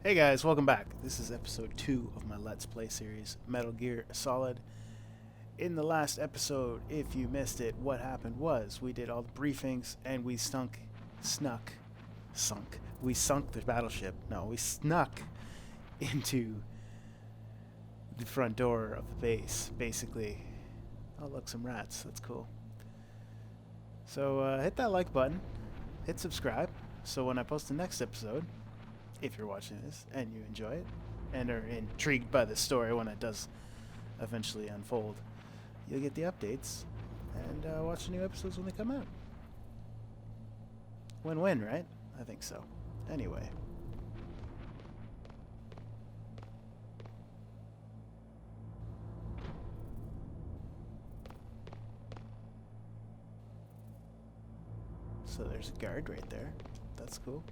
Hey guys, welcome back. This is episode 2 of my Let's Play series, Metal Gear Solid. In the last episode, if you missed it, what happened was we did all the briefings and we sunk the battleship. No, we snuck into the front door of the base, basically. Oh look, some rats, that's cool. So hit that like button, hit subscribe, so when I post the next episode, if you're watching this and you enjoy it and are intrigued by the story when it does eventually unfold, you'll get the updates and watch the new episodes when they come out. Win-win, right? I think so. Anyway. So there's a guard right there. That's cool.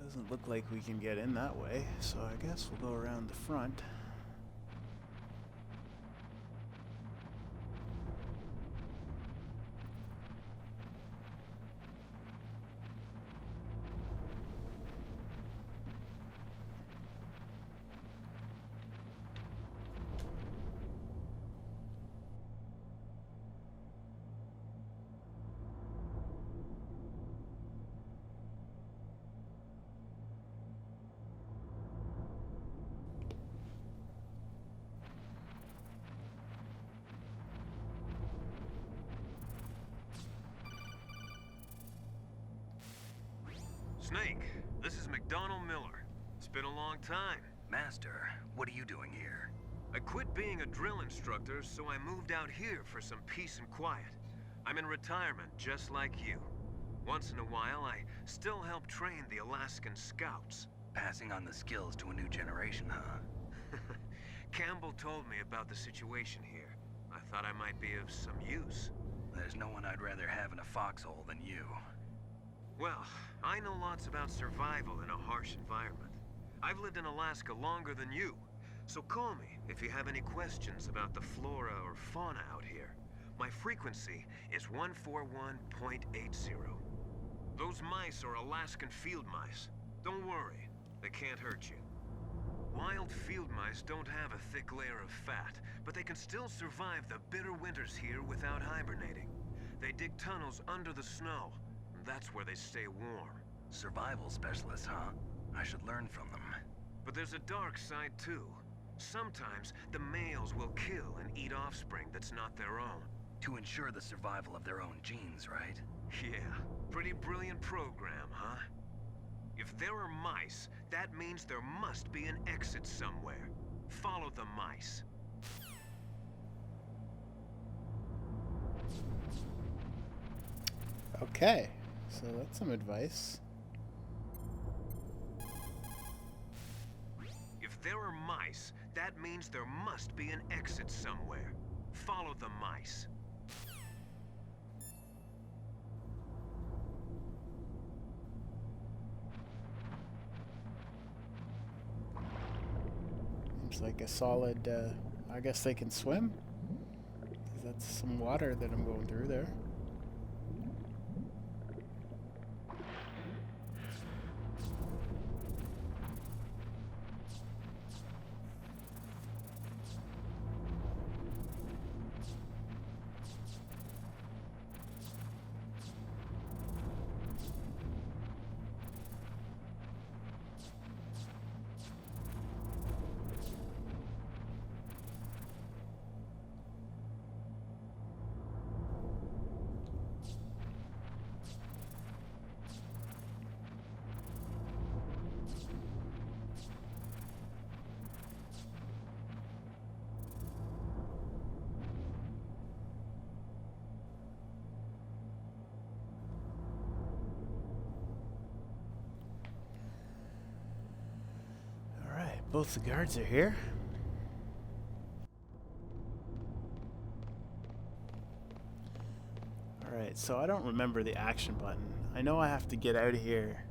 Doesn't look like we can get in that way, so I guess we'll go around the front. Snake, this is McDonald Miller. It's been a long time. Master, what are you doing here? I quit being a drill instructor, so I moved out here for some peace and quiet. I'm in retirement, just like you. Once in a while, I still help train the Alaskan Scouts. Passing on the skills to a new generation, huh? Campbell told me about the situation here. I thought I might be of some use. There's no one I'd rather have in a foxhole than you. Well, I know lots about survival in a harsh environment. I've lived in Alaska longer than you, so call me if you have any questions about the flora or fauna out here. My frequency is 141.80. Those mice are Alaskan field mice. Don't worry, they can't hurt you. Wild field mice don't have a thick layer of fat, but they can still survive the bitter winters here without hibernating. They dig tunnels under the snow. That's where they stay warm. Survival specialists, huh? I should learn from them. But there's a dark side too. Sometimes the males will kill and eat offspring that's not their own. To ensure the survival of their own genes, right? Yeah, pretty brilliant program, huh? If there are mice, that means there must be an exit somewhere. Follow the mice. Okay, so that's some advice. If there are mice, that means there must be an exit somewhere. Follow the mice. Seems like a solid, I guess they can swim? 'Cause that's some water that I'm going through there. Both the guards are here. Alright, so I don't remember the action button. I know I have to get out of here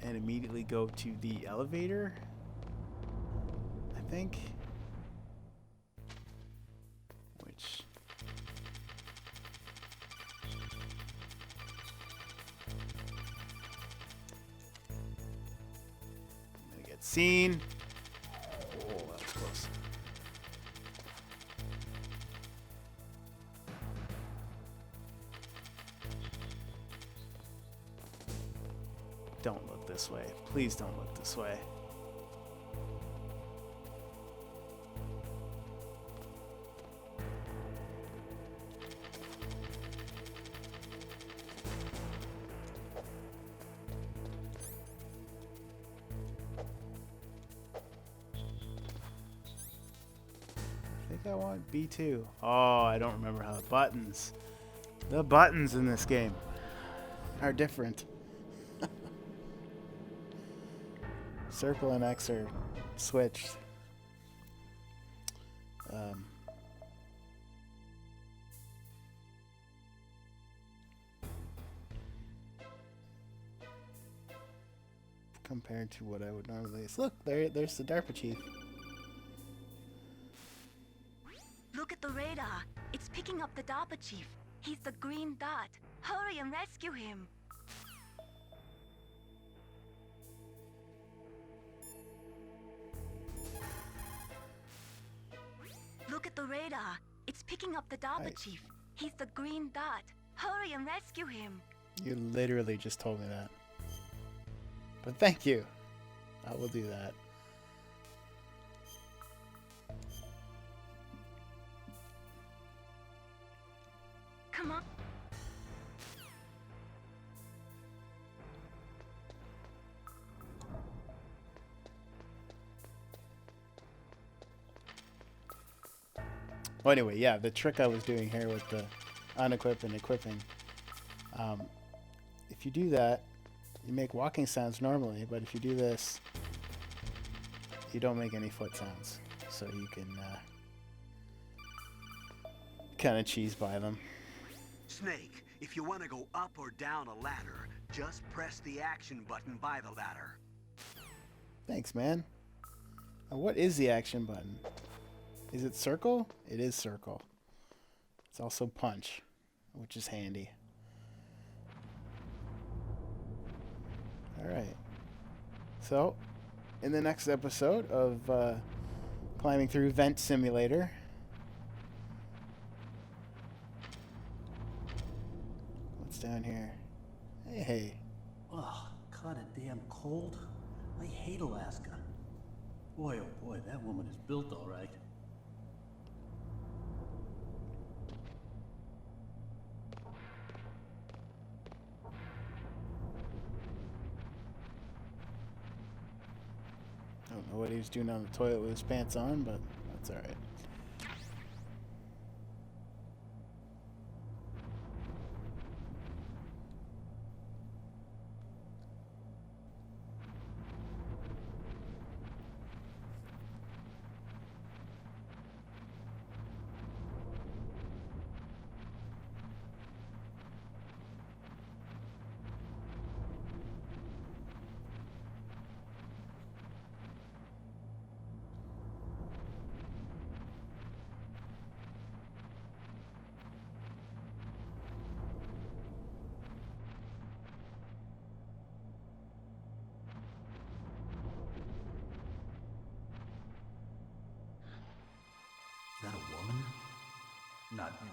and immediately go to the elevator, I think. Which... I'm gonna get seen. Oh, that was close. Don't look this way. Please don't look this way. I think I want B2. Oh, I don't remember how the buttons in this game are different. Circle and X are switched. Compared to what I would normally use. Look, there's the DARPA chief. Look at the radar. It's picking up the DARPA chief. He's the green dot. Hurry and rescue him. Look at the radar. It's picking up the DARPA chief. He's the green dot. Hurry and rescue him. You literally just told me that. But thank you. I will do that. Come on. Well, anyway, yeah, the trick I was doing here with the unequip and equipping. If you do that, you make walking sounds normally, but if you do this, you don't make any foot sounds. So you can kind of cheese by them. Snake, if you want to go up or down a ladder, just press the action button by the ladder. Thanks, man. Now, what is the action button? Is it circle? It is circle. It's also punch, which is handy. Alright. So, in the next episode of climbing through Vent Simulator, what's down here? Hey. Oh, kinda damn cold. I hate Alaska. Boy, oh boy, that woman is built all right. I don't know what he was doing on the toilet with his pants on, but that's alright. Is that a woman? Not him.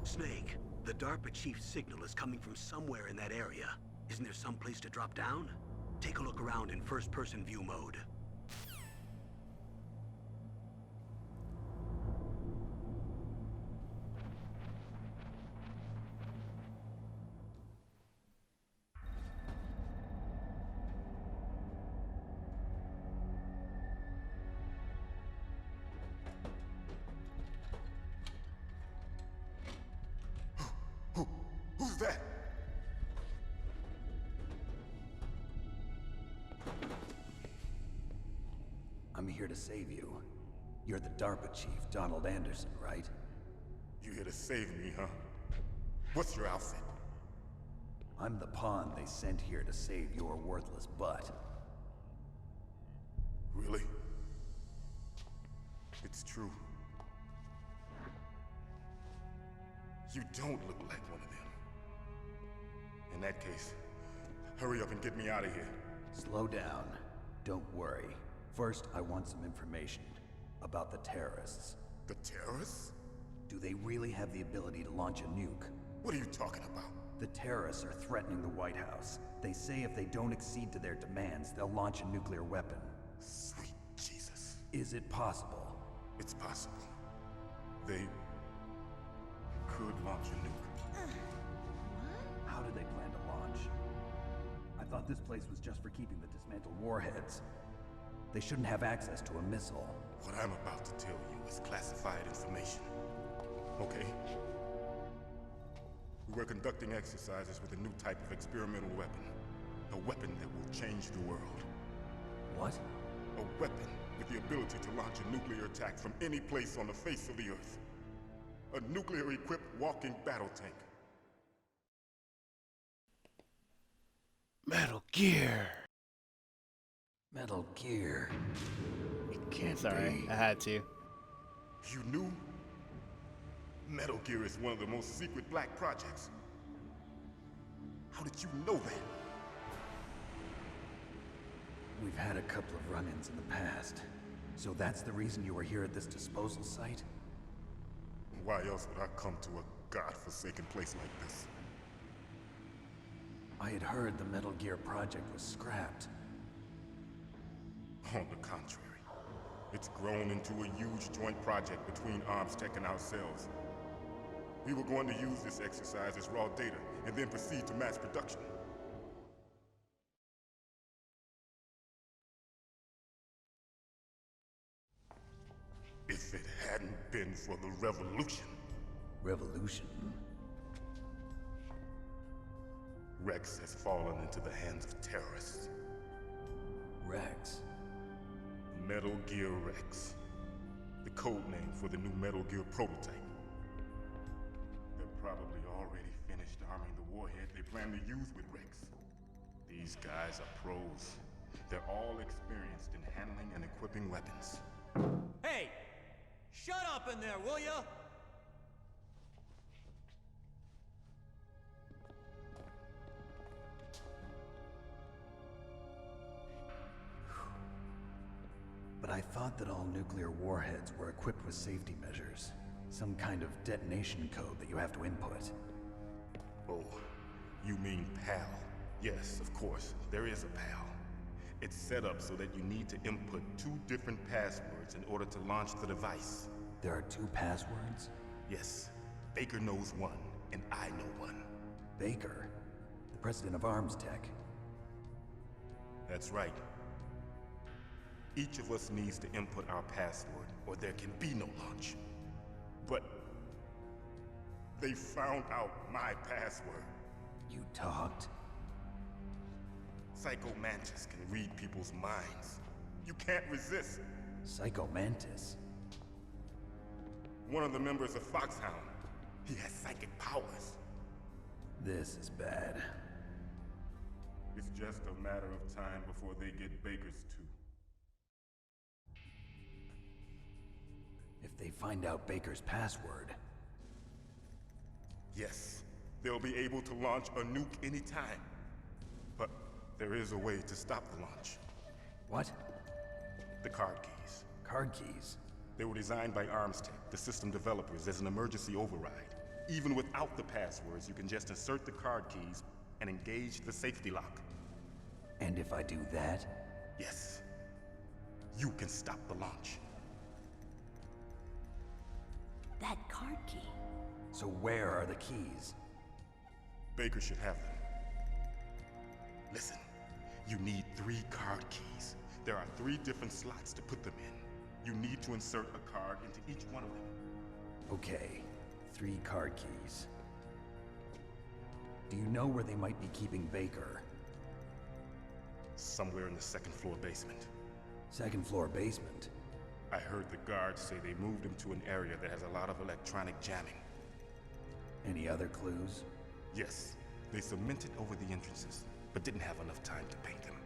Snake, the DARPA chief's signal is coming from somewhere in that area. Isn't there some place to drop down? Take a look around in first-person view mode. that? I'm here to save you. You're the DARPA chief, Donald Anderson, right? You here to save me, huh? What's your outfit? I'm the pawn they sent here to save your worthless butt. Really? It's true. You don't look like one of them. In that case, hurry up and get me out of here. Slow down. Don't worry. First, I want some information about the terrorists. The terrorists? Do they really have the ability to launch a nuke? What are you talking about? The terrorists are threatening the White House. They say if they don't accede to their demands, they'll launch a nuclear weapon. Sweet Jesus. Is it possible? It's possible. They could launch a nuke. How do they plan to launch? I thought this place was just for keeping the dismantled warheads. They shouldn't have access to a missile. What I'm about to tell you is classified information. Okay? We were conducting exercises with a new type of experimental weapon. A weapon that will change the world. What? A weapon with the ability to launch a nuclear attack from any place on the face of the Earth. A nuclear-equipped walking battle tank. Metal Gear. Metal Gear. Sorry, I had to. You knew? Metal Gear is one of the most secret black projects. How did you know that? We've had a couple of run-ins in the past. So that's the reason you were here at this disposal site? Why else would I come to a godforsaken place like this? I had heard the Metal Gear project was scrapped. On the contrary, it's grown into a huge joint project between ArmsTech and ourselves. We were going to use this exercise as raw data and then proceed to mass production. If it hadn't been for the revolution. Revolution? Rex has fallen into the hands of terrorists. Rex? Metal Gear Rex. The code name for the new Metal Gear prototype. They're probably already finished arming the warhead they plan to use with Rex. These guys are pros. They're all experienced in handling and equipping weapons. Hey! Shut up in there, will ya? But I thought that all nuclear warheads were equipped with safety measures. Some kind of detonation code that you have to input. Oh, you mean PAL? Yes, of course, there is a PAL. It's set up so that you need to input 2 different passwords in order to launch the device. There are 2 passwords? Yes, Baker knows one, and I know one. Baker? The president of ArmsTech? That's right. Each of us needs to input our password, or there can be no launch. But they found out my password. You talked? Psycho Mantis can read people's minds. You can't resist. Psycho Mantis? One of the members of Foxhound. He has psychic powers. This is bad. It's just a matter of time before they get Baker's too. If they find out Baker's password... Yes, they'll be able to launch a nuke anytime. But there is a way to stop the launch. What? The card keys. Card keys? They were designed by ArmsTech, the system developers, as an emergency override. Even without the passwords, you can just insert the card keys and engage the safety lock. And if I do that? Yes. You can stop the launch. That card key. So where are the keys? Baker should have them. Listen, you need 3 card keys. There are 3 different slots to put them in. You need to insert a card into each one of them. Okay, 3 card keys. Do you know where they might be keeping Baker? Somewhere in the second floor basement. Second floor basement? I heard the guards say they moved him to an area that has a lot of electronic jamming. Any other clues? Yes, they cemented over the entrances, but didn't have enough time to paint them.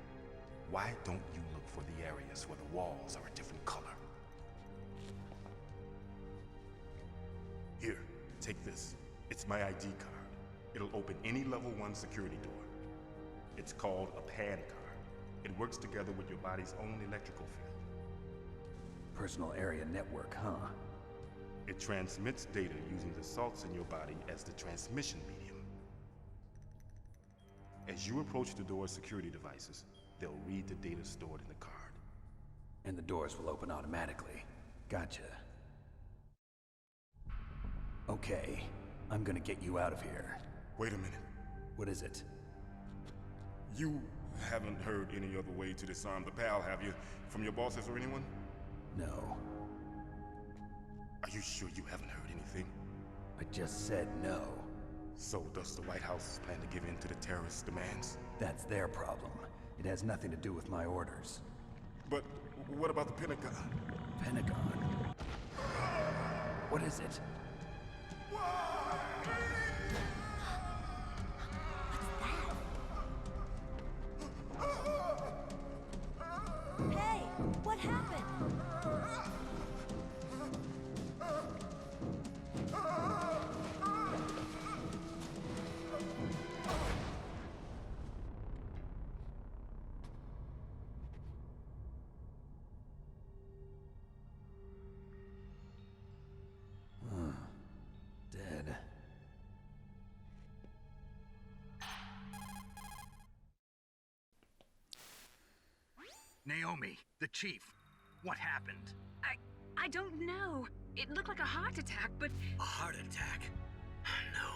Why don't you look for the areas where the walls are a different color? Here, take this. It's my ID card. It'll open any level 1 security door. It's called a PAN card. It works together with your body's own electrical field. Personal area network, huh? It transmits data using the salts in your body as the transmission medium. As you approach the door's security devices, they'll read the data stored in the card. And the doors will open automatically. Gotcha. Okay, I'm gonna get you out of here. Wait a minute. What is it? You haven't heard any other way to disarm the PAL, have you? From your bosses or anyone? No. Are you sure you haven't heard anything? I just said no. So does the White House plan to give in to the terrorists' demands? That's their problem. It has nothing to do with my orders. But what about the Pentagon? Pentagon? What is it? Hey, what happened? Dead. Naomi, the chief. What happened? I don't know. It looked like a heart attack, but... A heart attack? No.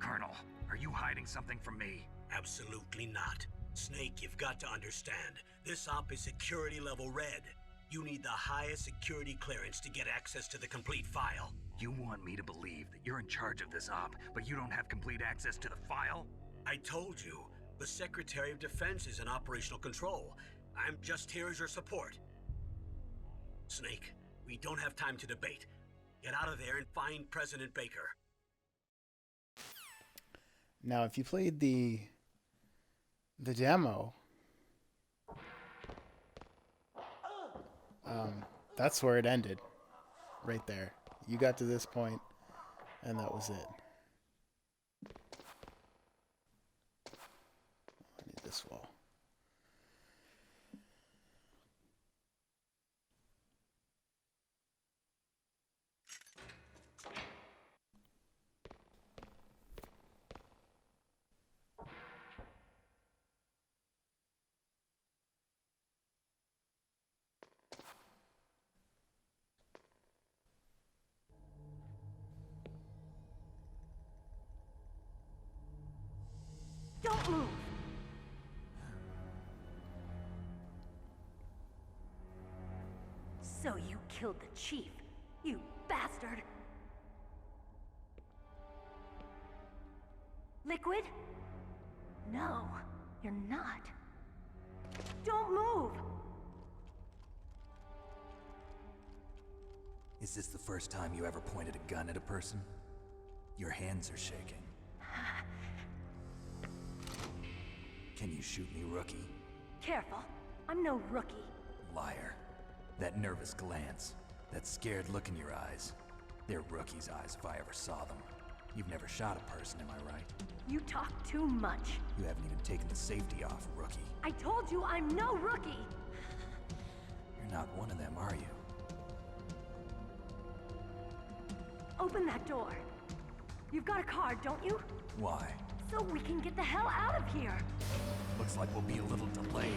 Colonel, are you hiding something from me? Absolutely not. Snake, you've got to understand. This op is security level red. You need the highest security clearance to get access to the complete file. You want me to believe that you're in charge of this op, but you don't have complete access to the file? I told you, the Secretary of Defense is in operational control. I'm just here as your support. Snake, we don't have time to debate. Get out of there and find President Baker. Now, if you played the demo, that's where it ended, right there. You got to this point, and that was it. I need this wall. Don't move! So you killed the chief, you bastard! Liquid? No, you're not. Don't move! Is this the first time you ever pointed a gun at a person? Your hands are shaking. Can you shoot me, rookie? Careful, I'm no rookie. Liar. That nervous glance, that scared look in your eyes. They're rookie's eyes if I ever saw them. You've never shot a person, am I right? You talk too much. You haven't even taken the safety off, rookie. I told you I'm no rookie! You're not one of them, are you? Open that door. You've got a card, don't you? Why? So we can get the hell out of here! Looks like we'll be a little delayed.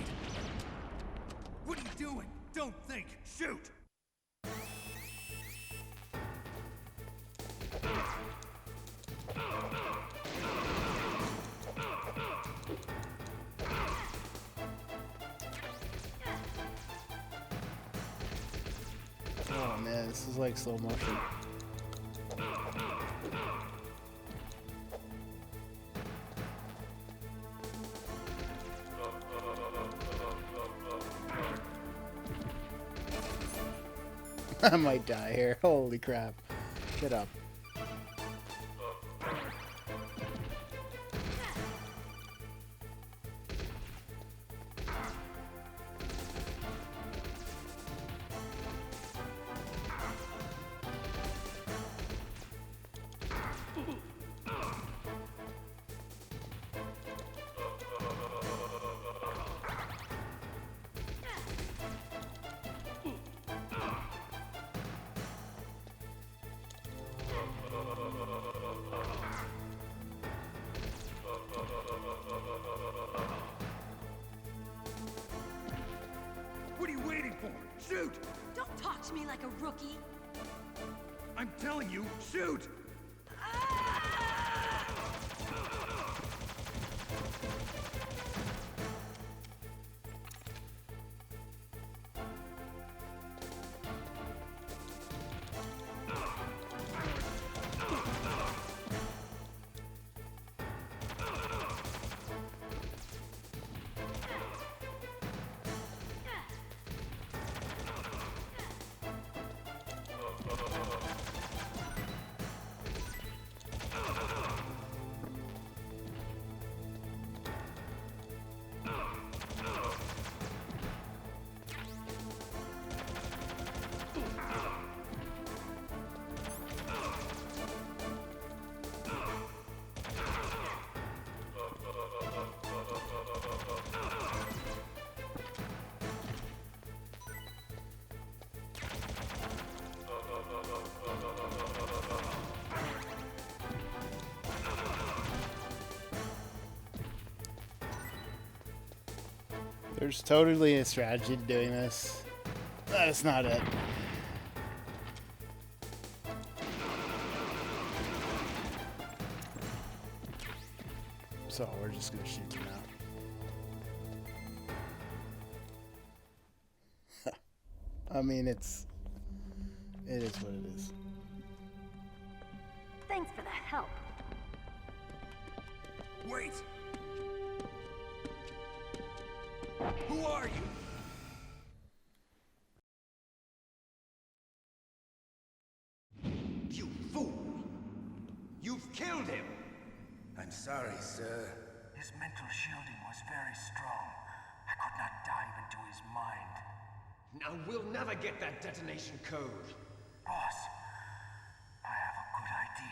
What are you doing? Don't think! Shoot! Oh man, this is like slow motion. I might die here. Holy crap. Get up. What are you waiting for? Shoot! Don't talk to me like a rookie. I'm telling you, shoot! There's totally a strategy to doing this. That's not it. So we're just gonna shoot you now. I mean, it is what it is. Thanks for the help. Wait! Who are you? You fool! You've killed him! I'm sorry, sir. His mental shielding was very strong. I could not dive into his mind. Now we'll never get that detonation code. Boss, I have a good idea.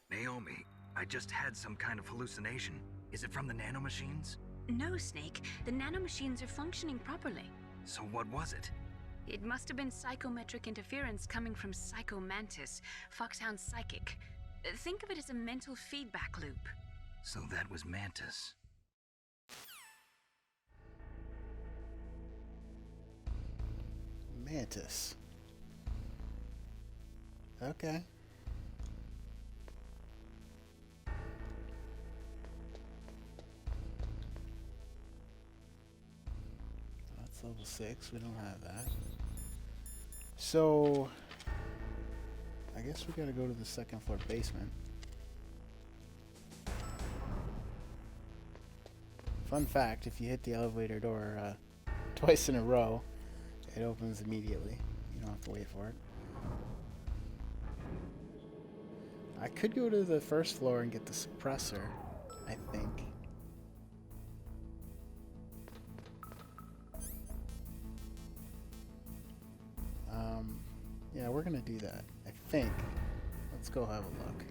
Naomi, I just had some kind of hallucination. Is it from the nanomachines? No, Snake. The nanomachines are functioning properly. So what was it? It must have been psychometric interference coming from Psycho Mantis, Foxhound's psychic. Think of it as a mental feedback loop. So that was Mantis. Mantis. Okay. That's level 6. We don't have that. So, I guess we gotta go to the second floor basement. Fun fact, if you hit the elevator door twice in a row, it opens immediately. You don't have to wait for it. I could go to the first floor and get the suppressor, I think. Yeah, we're gonna do that, I think. Let's go have a look.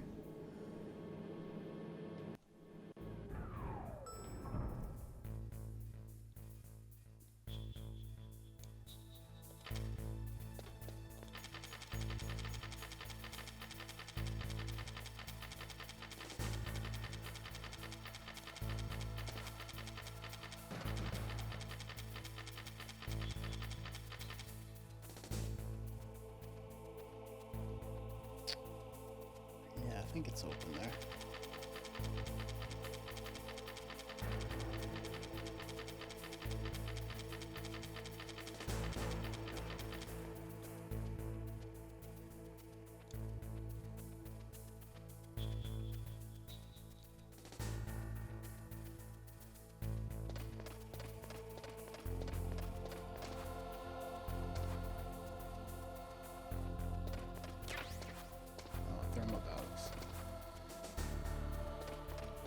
Yeah, I think it's open there.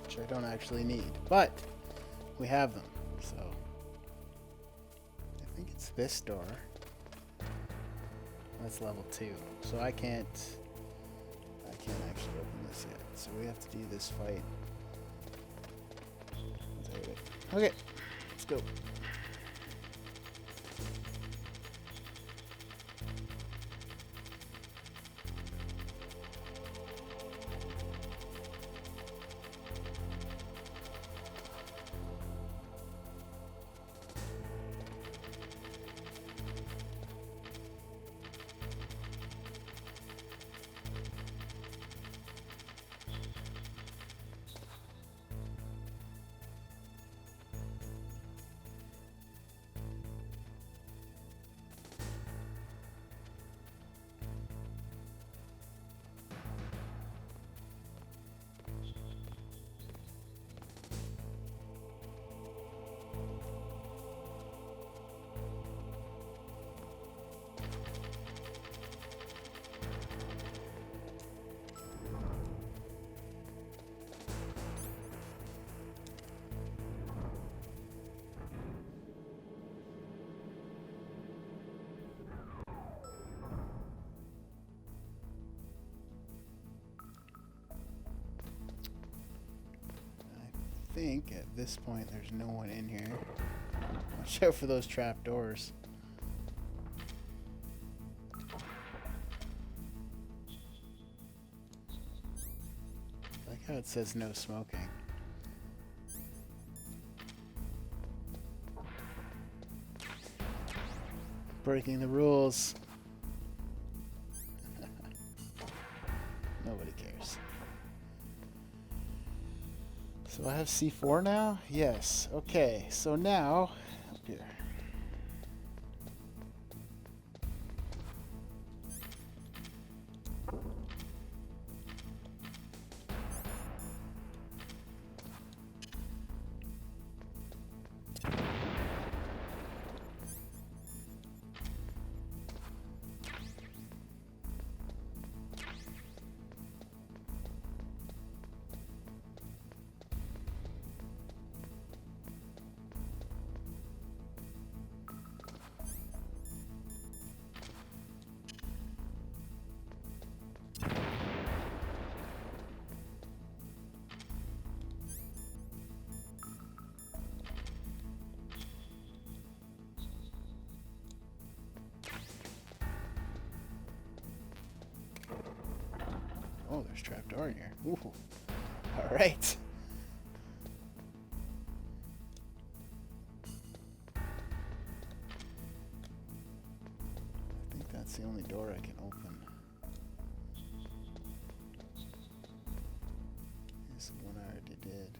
Which I don't actually need, but we have them, so I think it's this door. That's level 2, so I can't actually open this yet, so we have to do this fight. Okay, let's go. I think at this point there's no one in here. Watch out for those trap doors. I like how it says no smoking. Breaking the rules. Nobody cares. So I have C4 now? Yes. Okay, so now up here. Oh, there's trapdoor in here. Ooh. All right. I think that's the only door I can open. This is the one I already did.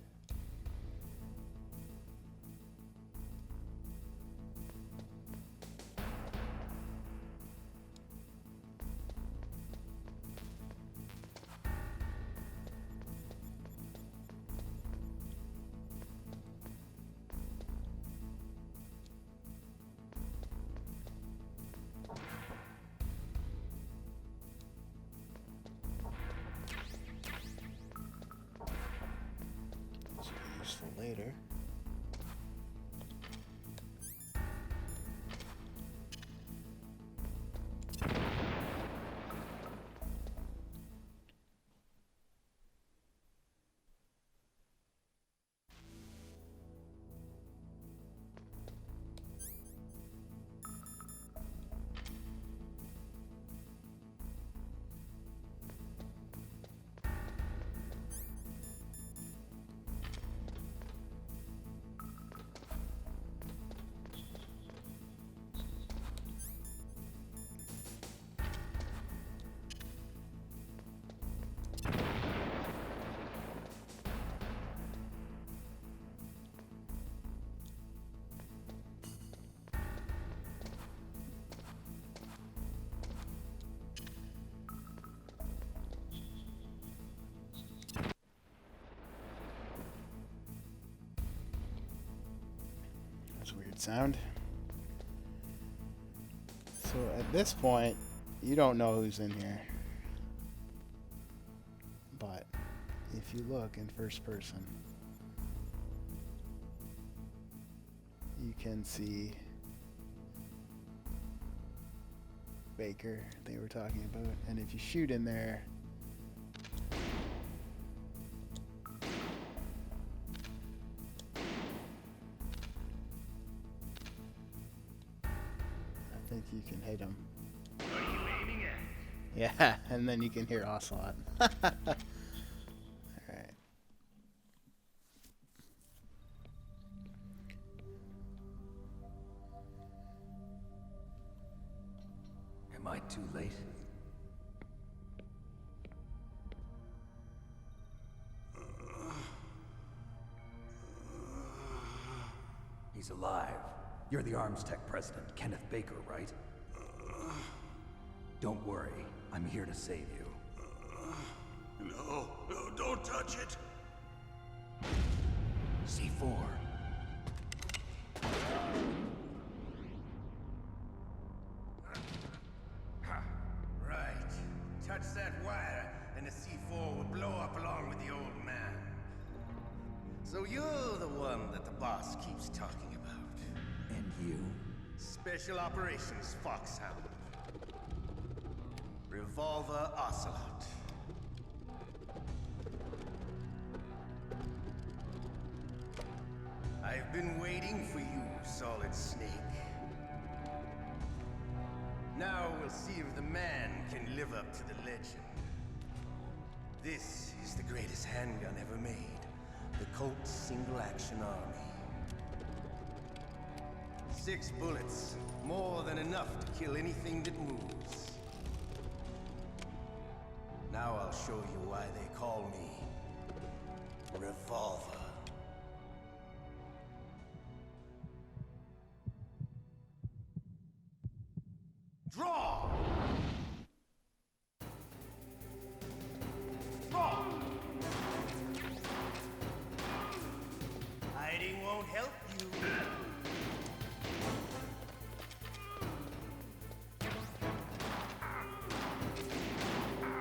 Useful later. that sound. So at this point, you don't know who's in here. But if you look in first person, you can see Baker they were talking about. And if you shoot in there, I think you can hit him. Are you aiming at? Yeah, and then you can hear Ocelot. Alright. Am I too late? He's alive. You're the Arms Tech president, Kenneth Baker, right? Don't worry. I'm here to save you. No, don't touch it. C4. Right. Touch that wire, and the C4 will blow up along with the old man. So you're the one that the boss keeps talking about. And you? Special Operations Foxhound. Revolver Ocelot. I've been waiting for you, Solid Snake. Now we'll see if the man can live up to the legend. This is the greatest handgun ever made. The Colt Single Action Army. 6 bullets, more than enough to kill anything that moves. Now I'll show you why they call me Revolver. Draw! Draw! Hiding won't help you.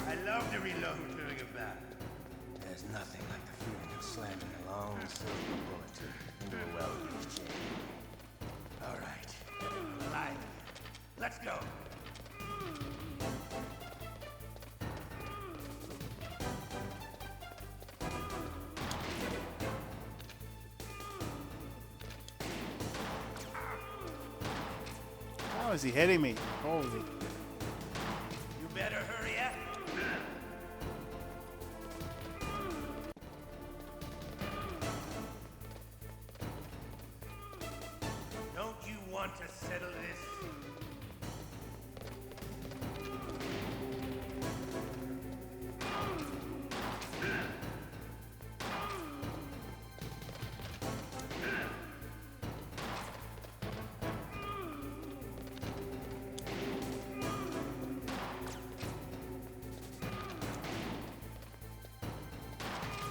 I love to reload during a battle. There's nothing like the feeling of slamming a long silver bullet into a well-used chain. All right, alive. Let's go. How is he hitting me? Holy. You better hurry up. Don't you want to settle this?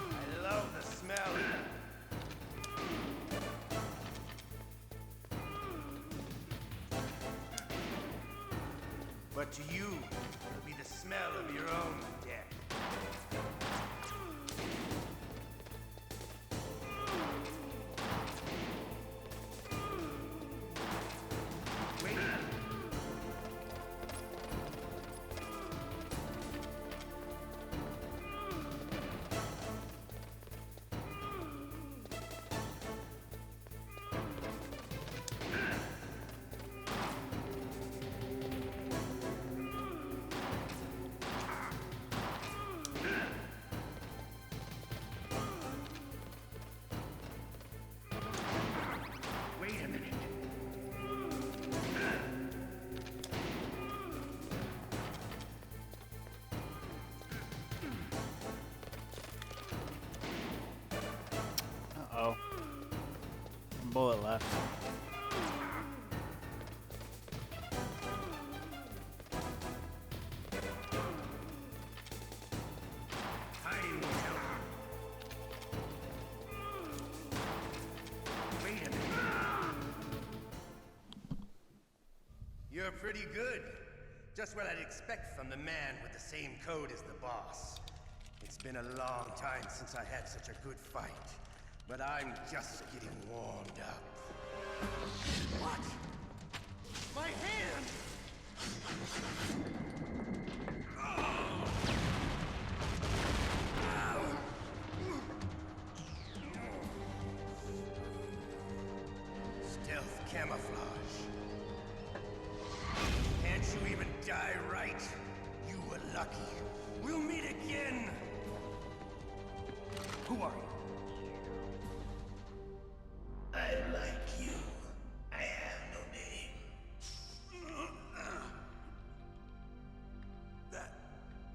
I love the smell. But to you, it'll be the smell of your own death. Wait. You're pretty good. Just what I'd expect from the man with the same code as the boss. It's been a long time since I had such a good fight, but I'm just getting warmed up. What? My hand! Stealth camouflage. Can't you even die right? You were lucky. We'll meet again! Who are you? I like you. I have no name.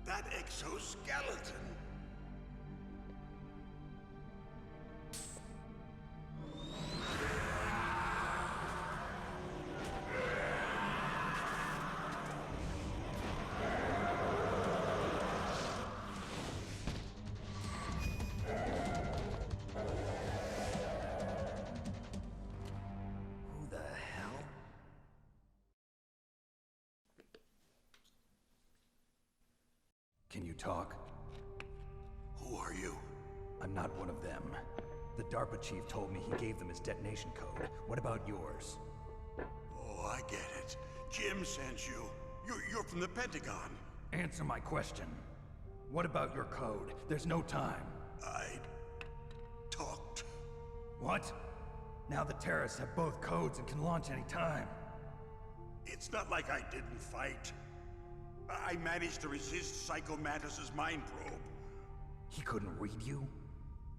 That exoskeleton. Who the hell? Can you talk? Who are you? I'm not one of them. The DARPA chief told me he gave them his detonation code. What about yours? Oh, I get it. Jim sent you. You're from the Pentagon. Answer my question. What about your code? There's no time. I talked. What? Now the terrorists have both codes and can launch any time. It's not like I didn't fight. I managed to resist Psycho Mantis's mind probe. He couldn't read you?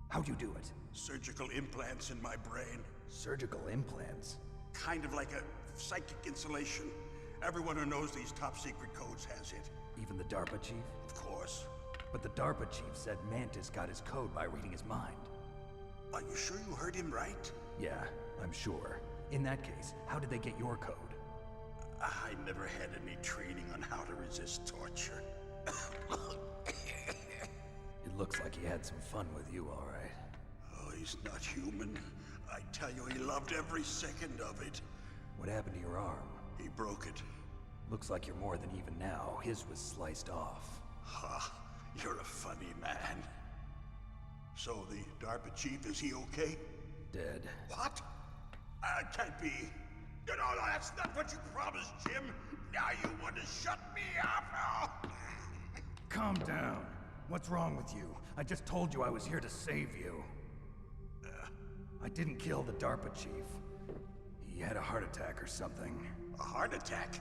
How'd you do it? Surgical implants in my brain. Surgical implants? Kind of like a psychic insulation. Everyone who knows these top secret codes has it. Even the DARPA chief? Of course. But the DARPA chief said Mantis got his code by reading his mind. Are you sure you heard him right? Yeah, I'm sure. In that case, how did they get your code? I never had any training on how to resist torture. It looks like he had some fun with you, all right. Oh, he's not human. I tell you, he loved every second of it. What happened to your arm? He broke it. Looks like you're more than even now. His was sliced off. Ha, you're a funny man. So the DARPA chief, is he okay? Dead. What? Can't be. No, that's not what you promised, Jim. Now you want to shut me up? Oh. Calm down. What's wrong with you? I just told you I was here to save you. I didn't kill the DARPA chief. He had a heart attack or something. A heart attack?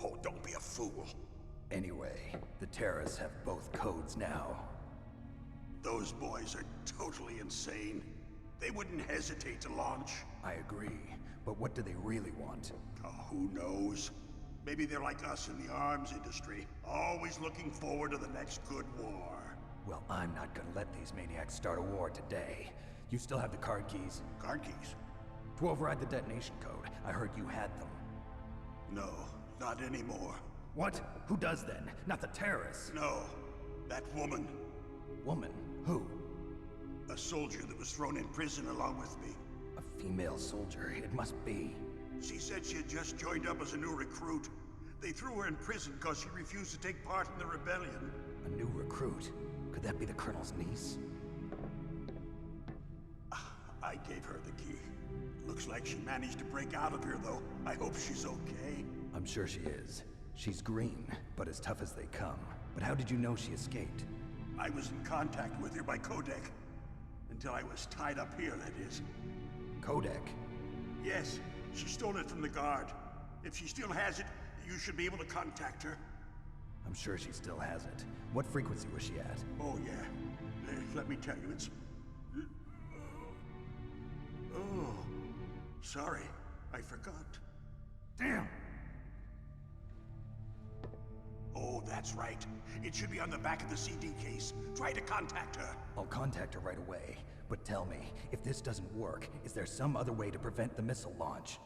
Oh, don't be a fool. Anyway, the terrorists have both codes now. Those boys are totally insane. They wouldn't hesitate to launch. I agree, but what do they really want? Oh, who knows? Maybe they're like us in the arms industry, always looking forward to the next good war. Well, I'm not gonna let these maniacs start a war today. You still have the card keys? Card keys? To override the detonation code. I heard you had them. No, not anymore. What? Who does then? Not the terrorists? No, that woman. Woman? Who? A soldier that was thrown in prison along with me. A female soldier, it must be. She said she had just joined up as a new recruit. They threw her in prison because she refused to take part in the rebellion. A new recruit? Could that be the Colonel's niece? I gave her the key. Looks like she managed to break out of here, though. I hope she's okay. I'm sure she is. She's green, but as tough as they come. But how did you know she escaped? I was in contact with her by codec. Until I was tied up here, that is. Codec? Yes, she stole it from the guard. If she still has it, you should be able to contact her. I'm sure she still has it. What frequency was she at? Oh, yeah. Let me tell you, it's... Oh, sorry. I forgot. Damn! Oh, that's right. It should be on the back of the CD case. Try to contact her. I'll contact her right away. But tell me, if this doesn't work, is there some other way to prevent the missile launch?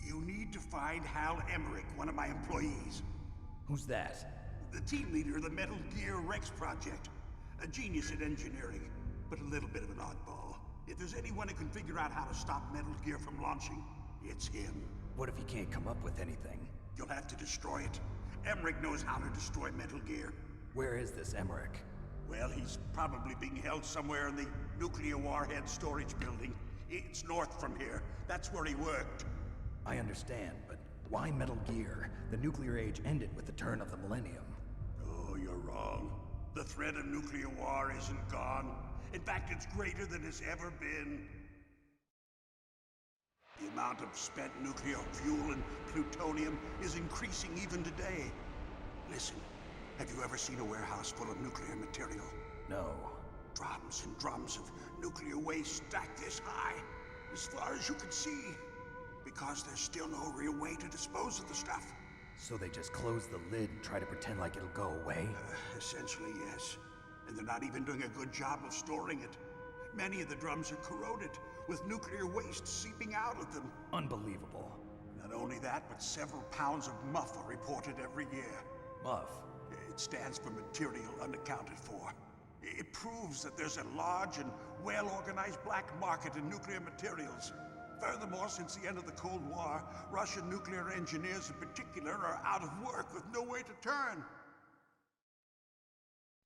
You need to find Hal Emmerich, one of my employees. Who's that? The team leader of the Metal Gear Rex project. A genius at engineering, but a little bit of an oddball. If there's anyone who can figure out how to stop Metal Gear from launching, it's him. What if he can't come up with anything? You'll have to destroy it. Emmerich knows how to destroy Metal Gear. Where is this Emmerich? Well, he's probably being held somewhere in the nuclear warhead storage building. It's north from here. That's where he worked. I understand, but why Metal Gear? The nuclear age ended with the turn of the millennium. Oh, you're wrong. The threat of nuclear war isn't gone. In fact, it's greater than it's ever been. The amount of spent nuclear fuel and plutonium is increasing even today. Listen, have you ever seen a warehouse full of nuclear material? No. Drums and drums of nuclear waste stacked this high, as far as you can see. Because there's still no real way to dispose of the stuff. So they just close the lid and try to pretend like it'll go away? Essentially, yes. And they're not even doing a good job of storing it. Many of the drums are corroded, with nuclear waste seeping out of them. Unbelievable. Not only that, but several pounds of MUF are reported every year. MUF? It stands for material unaccounted for. It proves that there's a large and well-organized black market in nuclear materials. Furthermore, since the end of the Cold War, Russian nuclear engineers in particular are out of work with no way to turn.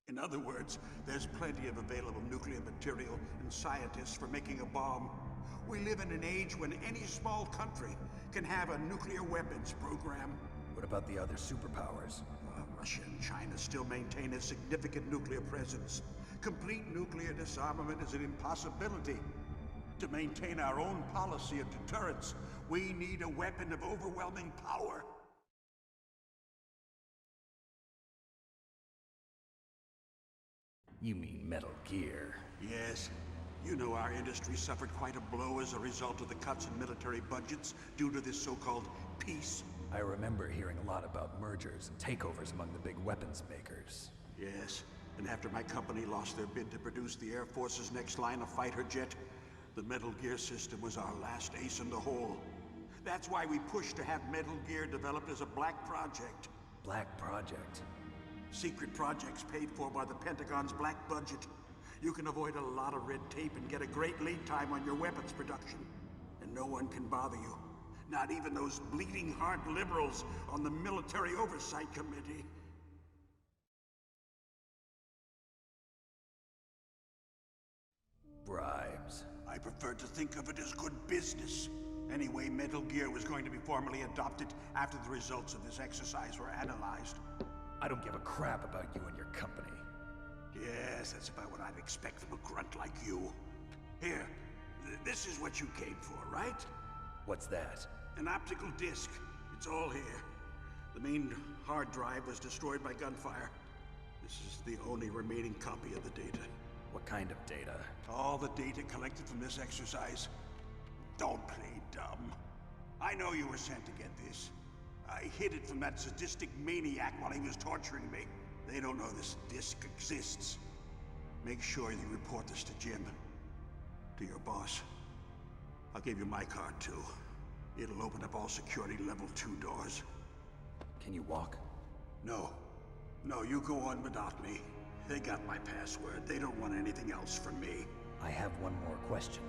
In other words, there's plenty of available nuclear material and scientists for making a bomb. We live in an age when any small country can have a nuclear weapons program. What about the other superpowers? Russia and China still maintain a significant nuclear presence. Complete nuclear disarmament is an impossibility. To maintain our own policy of deterrence, we need a weapon of overwhelming power. You mean Metal Gear? Yes. You know our industry suffered quite a blow as a result of the cuts in military budgets due to this so-called peace. I remember hearing a lot about mergers and takeovers among the big weapons makers. Yes, and after my company lost their bid to produce the Air Force's next line of fighter jet, the Metal Gear system was our last ace in the hole. That's why we pushed to have Metal Gear developed as a black project. Black project? Secret projects paid for by the Pentagon's black budget. You can avoid a lot of red tape and get a great lead time on your weapons production. And no one can bother you. Not even those bleeding heart liberals on the Military Oversight Committee. Bribes. I prefer to think of it as good business. Anyway, Metal Gear was going to be formally adopted after the results of this exercise were analyzed. I don't give a crap about you and your company. Yes, that's about what I'd expect from a grunt like you. Here, this is what you came for, right? What's that? An optical disc. It's all here. The main hard drive was destroyed by gunfire. This is the only remaining copy of the data. What kind of data? All the data collected from this exercise. Don't play dumb. I know you were sent to get this. I hid it from that sadistic maniac while he was torturing me. They don't know this disc exists. Make sure you report this to Jim. To your boss. I'll give you my card too. It'll open up all security level 2 doors. Can you walk? No. No, you go on without me. They got my password. They don't want anything else from me. I have one more question.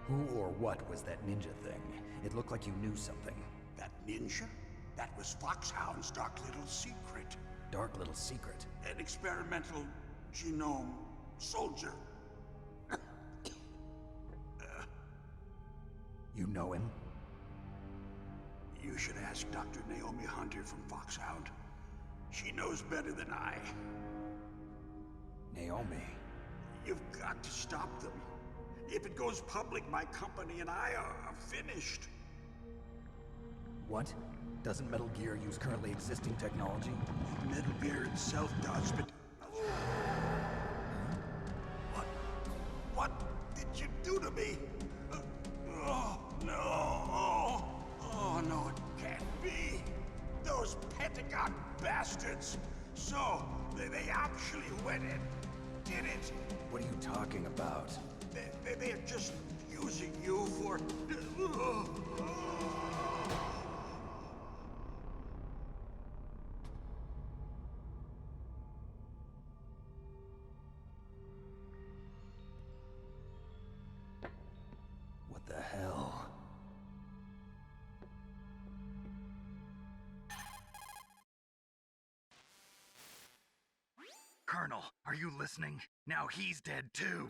Who or what was that ninja thing? It looked like you knew something. That ninja? That was Foxhound's dark little secret. Dark little secret? An experimental genome soldier. You know him? You should ask Dr. Naomi Hunter from Foxhound. She knows better than I. Naomi? You've got to stop them. If it goes public, my company and I are finished. What? Doesn't Metal Gear use currently existing technology? Metal Gear itself does, but... What did you do to me? Oh, no. Oh, no, it can't be. Those Pentagon bastards. So, they actually went and did it. What are you talking about? They're just using you for... Colonel, are you listening? Now he's dead too.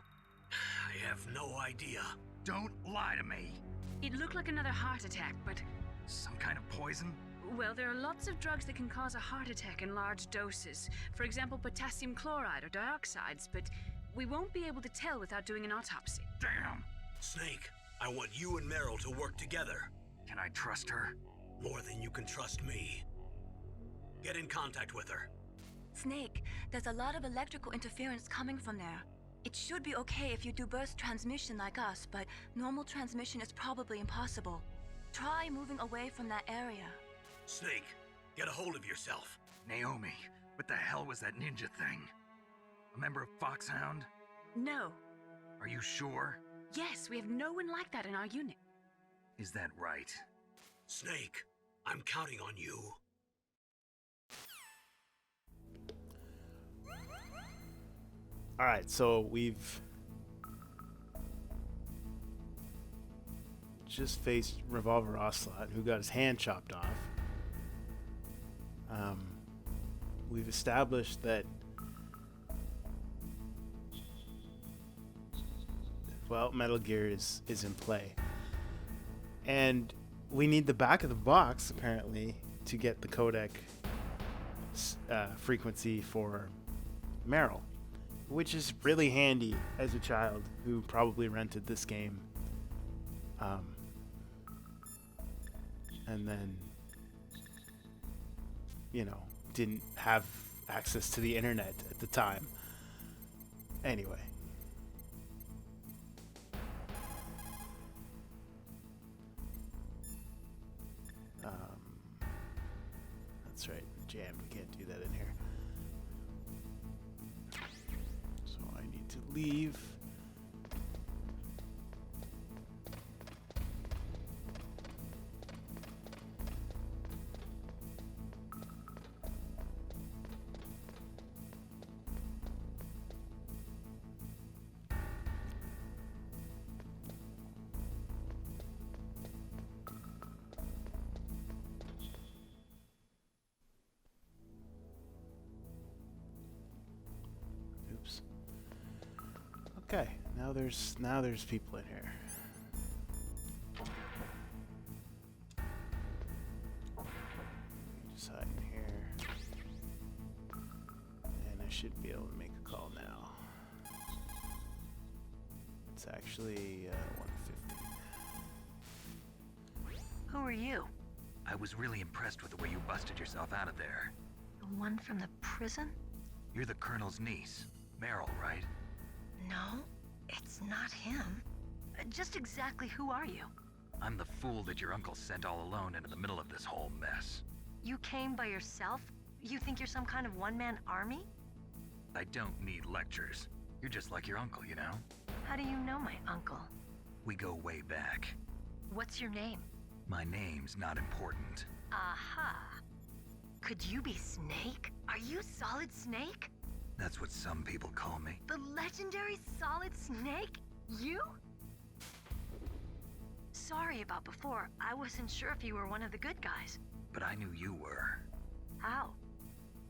I have no idea. Don't lie to me. It looked like another heart attack, but... Some kind of poison? Well, there are lots of drugs that can cause a heart attack in large doses. For example, potassium chloride or dioxides, but we won't be able to tell without doing an autopsy. Damn! Snake, I want you and Meryl to work together. Can I trust her? More than you can trust me. Get in contact with her. Snake, there's a lot of electrical interference coming from there. It should be okay if you do burst transmission like us, but normal transmission is probably impossible. Try moving away from that area. Snake, get a hold of yourself. Naomi, what the hell was that ninja thing? A member of Foxhound? No. Are you sure? Yes, we have no one like that in our unit. Is that right? Snake, I'm counting on you. Alright, so we've just faced Revolver Ocelot, who got his hand chopped off. We've established that, well, Metal Gear is in play. And we need the back of the box, apparently, to get the codec frequency for Meryl, which is really handy as a child who probably rented this game. And then, you know, didn't have access to the internet at the time. Anyway. That's right, jammed. We can't do that in here. So I need to leave. Okay, now there's people in here. Just hide in here. And I should be able to make a call now. It's actually 1:15. Who are you? I was really impressed with the way you busted yourself out of there. The one from the prison? You're the Colonel's niece, Meryl, right? No, it's not him. Just exactly who are you? I'm the fool that your uncle sent all alone into the middle of this whole mess. You came by yourself? You think you're some kind of one-man army? I don't need lectures. You're just like your uncle, you know? How do you know my uncle? We go way back. What's your name? My name's not important. Aha. Could you be Snake? Are you Solid Snake? That's what some people call me. The legendary Solid Snake? You? Sorry about before. I wasn't sure if you were one of the good guys. But I knew you were. How?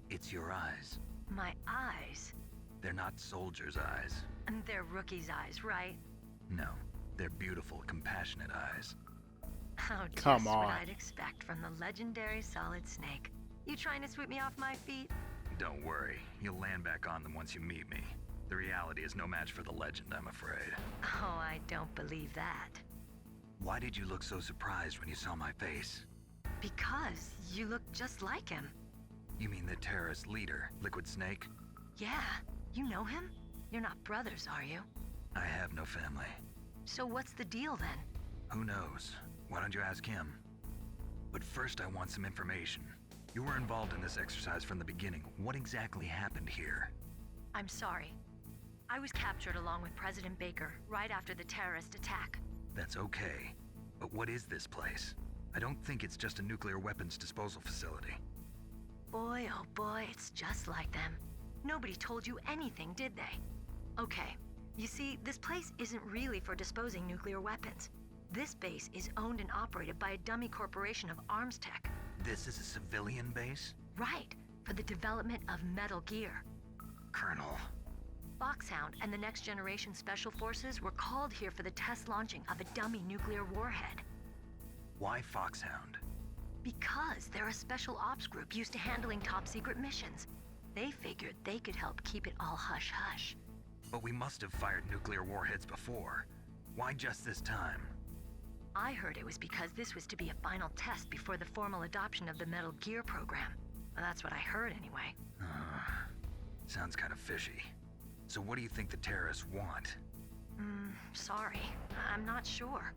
It's your eyes. My eyes? They're not soldiers' eyes. And they're rookies' eyes, right? No, they're beautiful, compassionate eyes. Oh, Come just on. what I'd expect from the legendary Solid Snake. You trying to sweep me off my feet? Don't worry, you'll land back on them once you meet me. The reality is no match for the legend, I'm afraid. Oh, I don't believe that. Why did you look so surprised when you saw my face? Because you look just like him. You mean the terrorist leader, Liquid Snake? Yeah, you know him? You're not brothers, are you? I have no family. So what's the deal then? Who knows? Why don't you ask him? But first I want some information. You were involved in this exercise from the beginning. What exactly happened here? I'm sorry. I was captured along with President Baker right after the terrorist attack. That's okay. But what is this place? I don't think it's just a nuclear weapons disposal facility. Boy, oh boy, it's just like them. Nobody told you anything, did they? Okay, you see, this place isn't really for disposing nuclear weapons. This base is owned and operated by a dummy corporation of arms tech. This is a civilian base? Right, for the development of Metal Gear. Colonel. Foxhound and the Next Generation Special Forces were called here for the test launching of a dummy nuclear warhead. Why Foxhound? Because they're a special ops group used to handling top-secret missions. They figured they could help keep it all hush-hush. But we must have fired nuclear warheads before. Why just this time? I heard it was because this was to be a final test before the formal adoption of the Metal Gear program. Well, that's what I heard anyway. Sounds kind of fishy. So what do you think the terrorists want? Sorry. I'm not sure.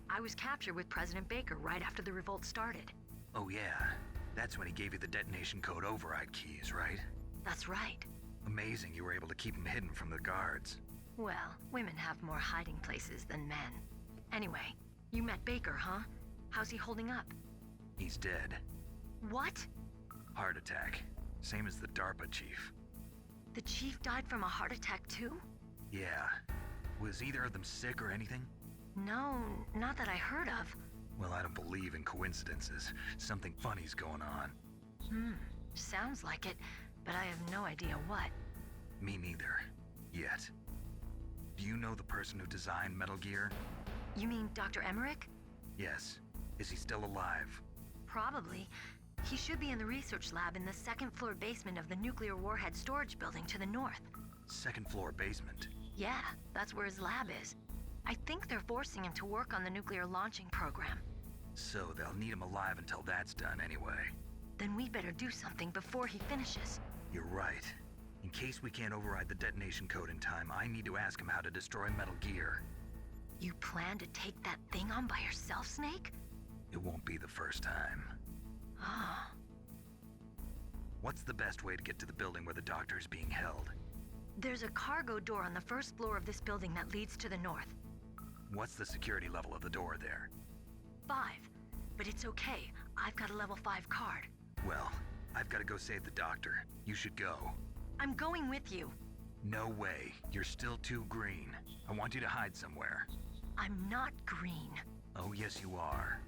I was captured with President Baker right after the revolt started. Oh yeah, that's when he gave you the detonation code override keys, right? That's right. Amazing you were able to keep him hidden from the guards. Well, women have more hiding places than men. Anyway, you met Baker, huh? How's he holding up? He's dead. What? Heart attack. Same as the DARPA chief. The chief died from a heart attack too? Yeah. Was either of them sick or anything? No, not that I heard of. Well, I don't believe in coincidences. Something funny's going on. Sounds like it, but I have no idea what. Me neither. Yet. Do you know the person who designed Metal Gear? You mean Dr. Emmerich? Yes. Is he still alive? Probably. He should be in the research lab in the second floor basement of the nuclear warhead storage building to the north. Second floor basement? Yeah, that's where his lab is. I think they're forcing him to work on the nuclear launching program. So they'll need him alive until that's done anyway. Then we'd better do something before he finishes. You're right. In case we can't override the detonation code in time, I need to ask him how to destroy Metal Gear. You plan to take that thing on by yourself, Snake? It won't be the first time. Ah. What's the best way to get to the building where the doctor is being held? There's a cargo door on the first floor of this building that leads to the north. What's the security level of the door there? 5. But it's okay. I've got a level 5 card. Well, I've got to go save the doctor. You should go. I'm going with you. No way. You're still too green. I want you to hide somewhere. I'm not green. Oh, yes, you are.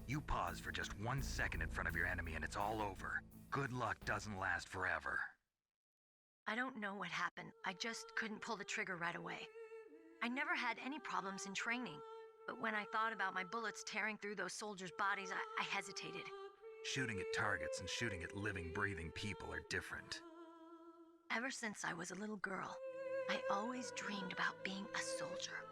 You pause for just 1 second in front of your enemy and it's all over. Good luck doesn't last forever. I don't know what happened. I just couldn't pull the trigger right away. I never had any problems in training, but when I thought about my bullets tearing through those soldiers' bodies, I hesitated. Shooting at targets and shooting at living, breathing people are different. Ever since I was a little girl, I always dreamed about being a soldier.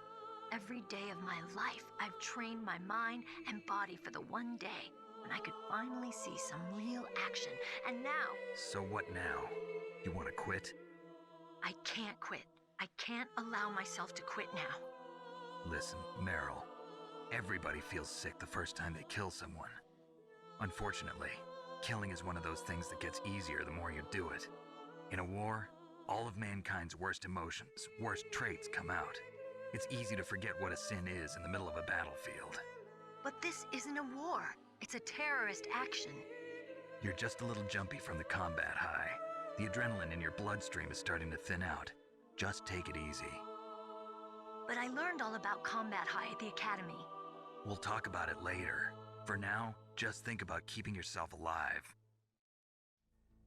Every day of my life, I've trained my mind and body for the one day when I could finally see some real action, and now... So what now? You want to quit? I can't quit. I can't allow myself to quit now. Listen, Meryl. Everybody feels sick the first time they kill someone. Unfortunately, killing is one of those things that gets easier the more you do it. In a war, all of mankind's worst emotions, worst traits come out. It's easy to forget what a sin is in the middle of a battlefield. But this isn't a war. It's a terrorist action. You're just a little jumpy from the combat high. The adrenaline in your bloodstream is starting to thin out. Just take it easy. But I learned all about combat high at the academy. We'll talk about it later. For now, just think about keeping yourself alive.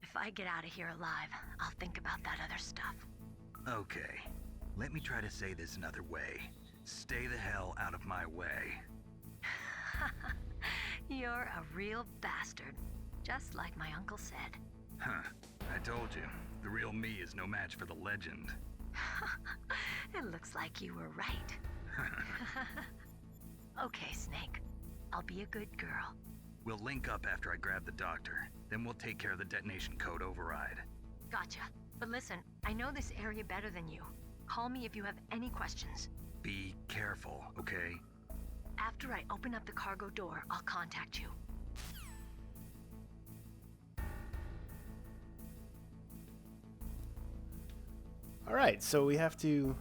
If I get out of here alive, I'll think about that other stuff. Okay. Let me try to say this another way. Stay the hell out of my way. You're a real bastard. Just like my uncle said. Huh. I told you. The real me is no match for the legend. It looks like you were right. Okay, Snake. I'll be a good girl. We'll link up after I grab the doctor. Then we'll take care of the detonation code override. Gotcha. But listen, I know this area better than you. Call me if you have any questions. Be careful, okay? After I open up the cargo door, I'll contact you. All right, so we have to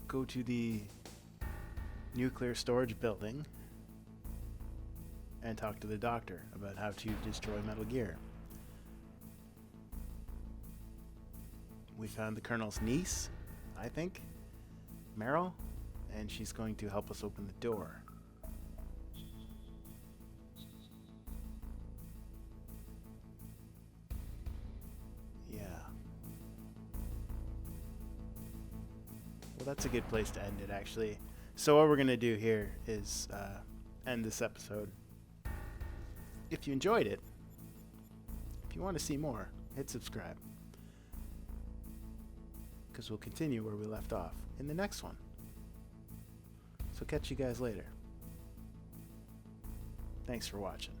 go to the nuclear storage building and talk to the doctor about how to destroy Metal Gear. We found the Colonel's niece, I think, Meryl, and she's going to help us open the door. Well, that's a good place to end it, actually. So what we're going to do here is end this episode. If you enjoyed it, if you want to see more, hit subscribe. Because we'll continue where we left off in the next one. So catch you guys later. Thanks for watching.